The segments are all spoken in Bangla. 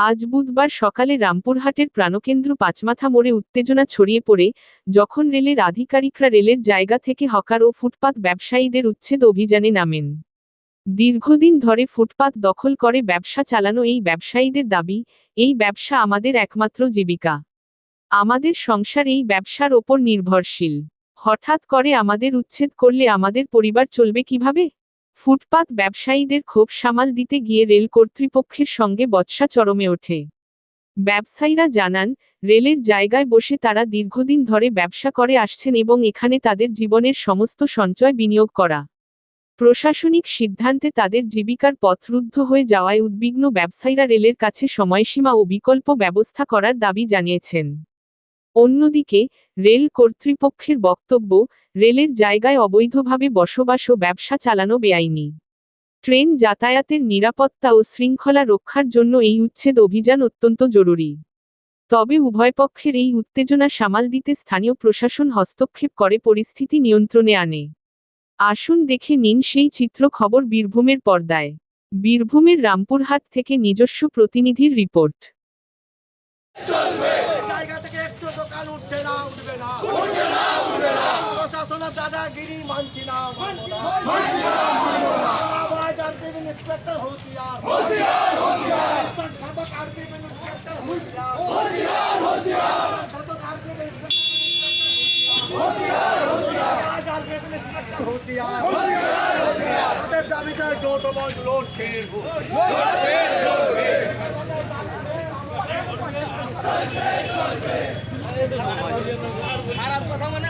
আজ বুধবার সকালে রামপুরহাটের প্রাণকেন্দ্র পাঁচমাথা মোড়ে উত্তেজনা ছড়িয়ে পড়ে যখন রেলের আধিকারিকরা রেলের জায়গা থেকে হকার ও ফুটপাত ব্যবসায়ীদের উচ্ছেদ অভিযানে নামেন। দীর্ঘদিন ধরে ফুটপাত দখল করে ব্যবসা চালানো এই ব্যবসায়ীদের দাবি, এই ব্যবসা আমাদের একমাত্র জীবিকা। আমাদের সংসার এই ব্যবসার ওপর নির্ভরশীল। হঠাৎ করে আমাদের উচ্ছেদ করলে আমাদের পরিবার চলবে কিভাবে? ফুটপাত ব্যবসায়ীদের ক্ষোভ সামাল দিতে গিয়ে রেল কর্তৃপক্ষের সঙ্গে বচসা চরমে ওঠে। ব্যবসায়ীরা জানান, রেলের জায়গায় বসে তারা দীর্ঘদিন ধরে ব্যবসা করে আসছেন এবং এখানে তাদের জীবনের সমস্ত সঞ্চয় বিনিয়োগ করা। প্রশাসনিক সিদ্ধান্তে তাদের জীবিকার পথ রুদ্ধ হয়ে যাওয়ায় উদ্বিগ্ন ব্যবসায়ীরা রেলের কাছে সময়সীমা ও বিকল্প ব্যবস্থা করার দাবি জানিয়েছেন। অন্যদিকে, রেল কর্তৃপক্ষের বক্তব্য, রেলের জায়গায় অবৈধভাবে বসবাস ও ব্যবসা চালানো বেআইনি। ট্রেন যাতায়াতের নিরাপত্তা ও শৃঙ্খলা রক্ষার জন্য এই উচ্ছেদ অভিযান অত্যন্ত জরুরি। তবে উভয় পক্ষের এই উত্তেজনা সামাল দিতে স্থানীয় প্রশাসন হস্তক্ষেপ করে পরিস্থিতি নিয়ন্ত্রণে আনে। আসুন দেখে নিন সেই চিত্র। খবর বীরভূমের পর্দায়। বীরভূমের রামপুরহাট থেকে নিজস্ব প্রতিনিধির রিপোর্ট। দাদাগিরি মানছি না, দাবিতে যৌথ মঞ্চ লড়ছে। খারাপ কথা মানে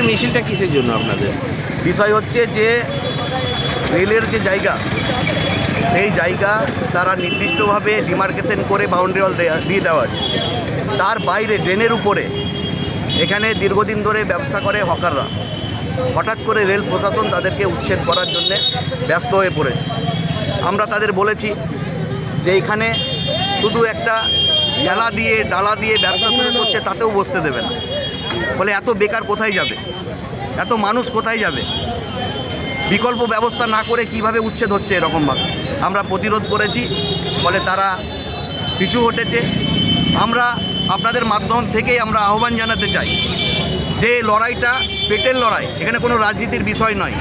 মিছিলটা কিসের জন্য আপনাদের? বিষয় হচ্ছে যে রেলের যে জায়গা, সেই জায়গা তারা নির্দিষ্টভাবে ডিমার্কেশন করে বাউন্ডারি ওয়াল দিয়ে দেওয়া আছে। তার বাইরে ড্রেনের উপরে এখানে দীর্ঘদিন ধরে ব্যবসা করে হকাররা। হঠাৎ করে রেল প্রশাসন তাদেরকে উচ্ছেদ করার জন্যে ব্যস্ত হয়ে পড়েছে। আমরা তাদের বলেছি যে এখানে শুধু একটা ডালা দিয়ে ব্যবসা শুরু করছে, তাতেও বসতে দেবে না। ফলে এত বেকার কোথায় যাবে, এত মানুষ কোথায় যাবে? বিকল্প ব্যবস্থা না করে কিভাবে উচ্ছেদ হচ্ছে এরকমভাবে আমরা প্রতিরোধ করেছি। ফলে তারা পিছু হটেছে। আমরা আপনাদের মাধ্যম থেকেই আমরা আহ্বান জানাতে চাই যে লড়াইটা পেটের লড়াই, এখানে কোনো রাজনীতির বিষয় নয়।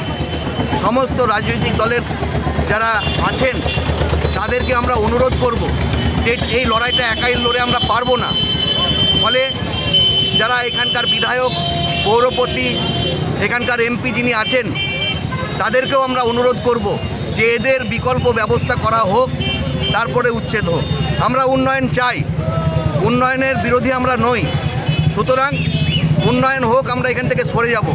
সমস্ত রাজনৈতিক দলের যারা আছেন তাদেরকে আমরা অনুরোধ করব যে এই লড়াইটা একাই লড়ে আমরা পারবো না। ফলে যারা এখানকার বিধায়ক, পৌরপতি, এখানকার এমপি যিনি আছেন, তাদেরকেও আমরা অনুরোধ করব যে এদের বিকল্প ব্যবস্থা করা হোক, তারপরে উচ্ছেদ হোক। আমরা উন্নয়ন চাই, উন্নয়নের বিরোধী আমরা নই। সুতরাং উন্নয়ন হোক, আমরা এখান থেকে সরে যাব।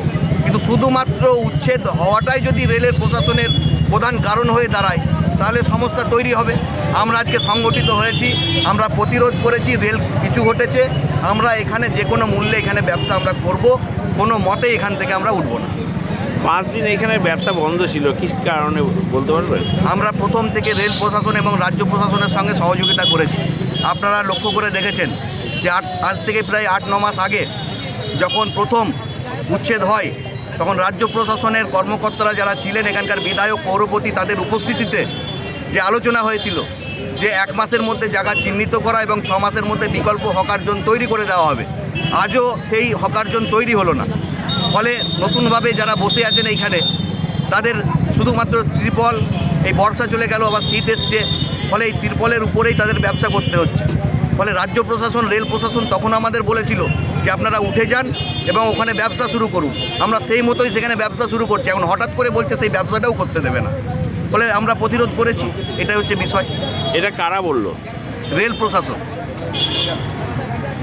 কিন্তু শুধুমাত্র উচ্ছেদ হওয়াটাই যদি রেলের প্রশাসনের প্রধান কারণ হয়ে দাঁড়ায়, তাহলে সমস্যা তৈরি হবে। আমরা আজকে সংগঠিত হয়েছি, আমরা প্রতিরোধ করেছি, রেল পিছু হটেছে। আমরা এখানে যে কোনো মূল্যে এখানে ব্যবসা আমরা করব, কোনো মতে এখান থেকে আমরা উঠব না। 5 দিন এখানে ব্যবসা বন্ধ ছিল, কী কারণে বলতে পারবেন? আমরা প্রথম থেকে রেল প্রশাসন এবং রাজ্য প্রশাসনের সঙ্গে সহযোগিতা করেছি। আপনারা লক্ষ্য করে দেখেছেন যে আজ থেকে প্রায় 8-9 মাস আগে যখন প্রথম উচ্ছেদ হয়, তখন রাজ্য প্রশাসনের কর্মকর্তারা যারা ছিলেন, এখানকার বিধায়ক, পৌরপতি, তাদের উপস্থিতিতে যে আলোচনা হয়েছিল যে 1 মাসের মধ্যে জায়গা চিহ্নিত করা এবং 6 মাসের মধ্যে বিকল্প হকার জোন তৈরি করে দেওয়া হবে। আজও সেই হকার জোন তৈরি হলো না। ফলে নতুনভাবে যারা বসে আছেন এইখানে, তাদের শুধুমাত্র ত্রিপল, এই বর্ষা চলে গেল, আবার শীত এসছে, ফলে এই ত্রিপলের উপরেই তাদের ব্যবসা করতে হচ্ছে। ফলে রাজ্য প্রশাসন, রেল প্রশাসন তখন আমাদের বলেছিল যে আপনারা উঠে যান এবং ওখানে ব্যবসা শুরু করুন। আমরা সেই মতোই সেখানে ব্যবসা শুরু করছি। এখন হঠাৎ করে বলছে সেই ব্যবসাটাও করতে দেবে না। ফলে আমরা প্রতিরোধ করেছি, এটাই হচ্ছে বিষয়। এটা কারা বললো? রেল প্রশাসন।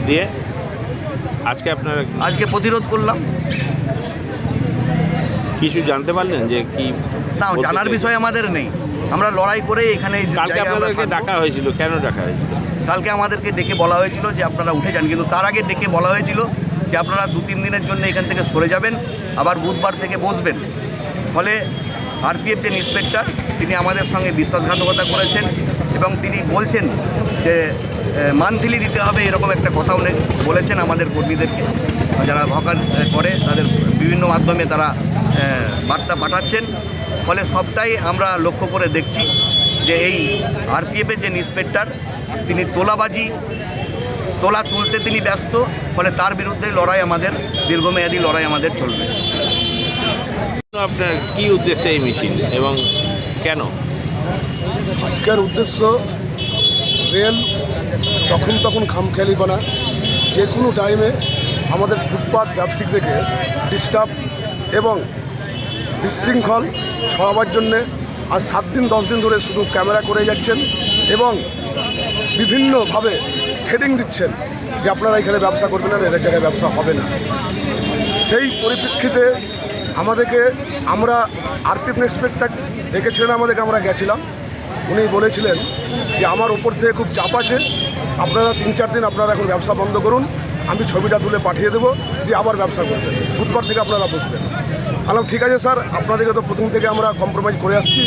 দিয়ে আজকে আপনারা আজকে প্রতিরোধ করলাম। কিছু জানতে পারলেন যে কি? না, বলতে জানার চাইছেন? বিষয় আমাদের নেই, আমরা লড়াই করে এখানে এই কালকে জায়গায় আমরা আপনাদেরকে থাকবো। ডাকা হয়েছিল, কেন ডাকা হয়েছিল? কালকে আমাদেরকে ডেকে বলা হয়েছিল যে আপনারা উঠে যান, কিন্তু তার আগে ডেকে বলা হয়েছিল যে আপনারা 2-3 দিনের জন্য এখান থেকে সরে যাবেন, আবার বুধবার থেকে বসবেন। ফলে আরপিএফ যে ইন্সপেক্টর তিনি আমাদের সঙ্গে বিশ্বাসঘাতকতা করেছেন এবং তিনি বলছেন যে মান্থলি দিতে হবে, এরকম একটা কথা উনি বলেছেন আমাদের কর্মীদেরকে, যারা হকার করে তাদের বিভিন্ন মাধ্যমে তারা বার্তা পাঠাচ্ছেন। ফলে সবটাই আমরা লক্ষ্য করে দেখছি যে এই আরপিএফের যে ইন্সপেক্টর তিনি তোলা তুলতে তিনি ব্যস্ত, ফলে তার বিরুদ্ধে লড়াই আমাদের, দীর্ঘমেয়াদী লড়াই আমাদের চলবে। আপনার কি উদ্দেশ্যে এই মিছিল এবং কেন? আজকের উদ্দেশ্য রেল যখন তখন খামখেয়ালি বানা, যে কোনো টাইমে আমাদের ফুটপাত ব্যবসায়ীদেরকে ডিস্টার্ব এবং বিশৃঙ্খল সরাবার জন্যে আজ 7 দিন 10 দিন ধরে শুধু ক্যামেরা করে যাচ্ছেন এবং বিভিন্নভাবে হেডিং দিচ্ছেন যে আপনারা এখানে ব্যবসা করবেন না, রেলের জায়গায় ব্যবসা হবে না। সেই পরিপ্রেক্ষিতে আমরা আরপিএফ ইন্সপেক্টর ডেকেছিলেন আমাদেরকে, আমরা গেছিলাম। উনি বলেছিলেন যে আমার ওপর থেকে খুব চাপ আছে, আপনারা 3-4 দিন আপনারা এখন ব্যবসা বন্ধ করুন, আমি ছবিটা তুলে পাঠিয়ে দেবো, দিয়ে আবার ব্যবসা করবেন, বুধবার থেকে আপনারা বসবেন। বললাম ঠিক আছে স্যার, আপনাদেরকে তো প্রথম থেকে আমরা কম্প্রোমাইজ করে আসছি,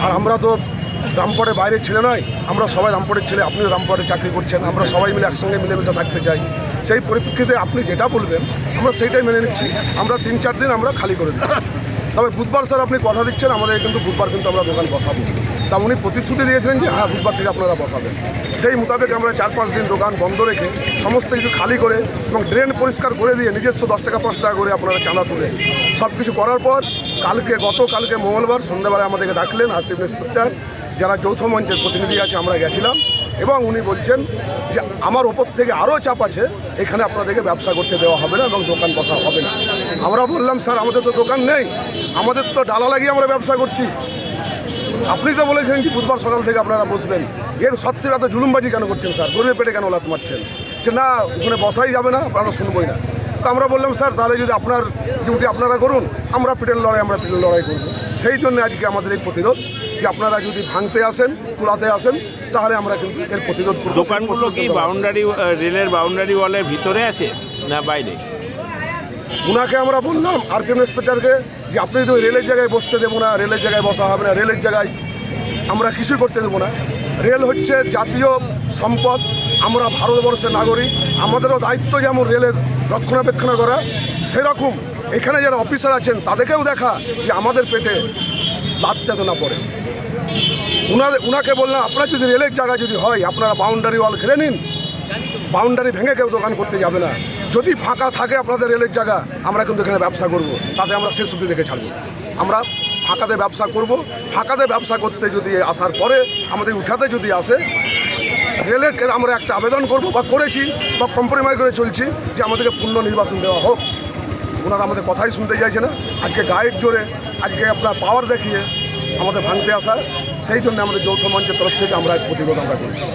আর আমরা তো রামপুরের বাইরের ছেলে নয়, আমরা সবাই রামপুরের ছেলে, আপনিও রামপুরে চাকরি করছেন, আমরা সবাই মিলে একসঙ্গে মিলেমিশে থাকতে চাই। সেই পরিপ্রেক্ষিতে আপনি যেটা বলবেন আমরা সেইটাই মেনে নিচ্ছি, আমরা 3-4 দিন আমরা খালি করে দিই। তবে বুধবার স্যার আপনি কথা দিচ্ছেন আমাদের, কিন্তু বুধবার কিন্তু আমরা দোকান বসাবো। তা উনি প্রতিশ্রুতি দিয়েছিলেন যে হ্যাঁ বুধবার থেকে আপনারা বসাবেন। সেই মোতাবেক আমরা 4-5 দিন দোকান বন্ধ রেখে সমস্ত কিছু খালি করে এবং ড্রেন পরিষ্কার করে দিয়ে নিজস্ব 10 টাকা 5 টাকা করে আপনারা চাঁদা তুলে সব কিছু করার পর গতকালকে মঙ্গলবার সন্ধ্যাবেলায় আমাদেরকে ডাকলেন আরপিএফ ইন্সপেক্টর, যারা যৌথ মঞ্চের প্রতিনিধি আছে, আমরা গেছিলাম এবং উনি বলছেন যে আমার ওপর থেকে আরও চাপ আছে, এখানে আপনাদেরকে ব্যবসা করতে দেওয়া হবে না এবং দোকান বসা হবে না। আমরা বললাম স্যার আমাদের তো দোকান নেই, আমাদের তো ডালা লাগিয়ে আমরা ব্যবসা করছি, আপনি তো বলেছেন কি বুধবার সকাল থেকে আপনারা বসবেন, এর সত্ত্বেও এত জুলুমবাজি কেন করছেন স্যার, গরিবের পেটে কেন লাত মারছেন যে না ওখানে বসাই যাবে না, আপনারা শুনবই না। তো আমরা বললাম স্যার তাহলে যদি আপনার ডিউটি আপনারা করুন, আমরা পিটের লড়াই করব। সেই জন্য আজকে আমাদের এই প্রতিরোধ, যে আপনারা যদি ভাঙতে আসেন, কুড়াতে আসেন, তাহলে আমরা কিন্তু এর প্রতিরোধ করব। দোকানগুলো কি রেলের বাউন্ডারি ওয়ালের ভিতরে আছে না বাইরে? উনাকে আমরা বললাম আরপিএফ ইন্সপেক্টরকে যে আপনি তো রেলের জায়গায় বসতে দেবো না, রেলের জায়গায় বসা হবে না, রেলের জায়গায় আমরা কিছুই করতে দেবো না। রেল হচ্ছে জাতীয় সম্পদ, আমরা ভারতবর্ষের নাগরিক, আমাদেরও দায়িত্ব যেমন রেলের রক্ষণাবেক্ষণ করা, সেরকম এখানে যারা অফিসার আছেন তাদেরকেও দেখা যে আমাদের পেটে লাত যাতে না পড়ে। উনাকে বললাম আপনার যদি রেলের জায়গা যদি হয় আপনারা বাউন্ডারি ওয়াল ঘিরে নিন, বাউন্ডারি ভেঙে কেউ দোকান করতে যাবে না। যদি ফাঁকা থাকে আপনাদের রেলের জায়গা, আমরা কিন্তু এখানে ব্যবসা করব, তাতে আমরা শেষ অবধি দেখে ছাড়ব। আমরা ফাঁকাতে ব্যবসা করব, ফাঁকাতে ব্যবসা করতে যদি আসার পরে আমাদের উঠাতে যদি আসে, রেলের আমরা একটা আবেদন করব বা করেছি বা কম্প্রোমাইজ করে চলছি যে আমাদেরকে পূর্ণ নির্বাসন দেওয়া হোক। ওনারা আমাদের কথাই শুনতে চাইছে না, আজকে গায়ের জোরে, আজকে আপনার পাওয়ার দেখিয়ে আমাদের ভাঙতে আসা, সেই জন্য আমাদের যৌথ মঞ্চের তরফ থেকে আমরা প্রতিরোধ করেছি।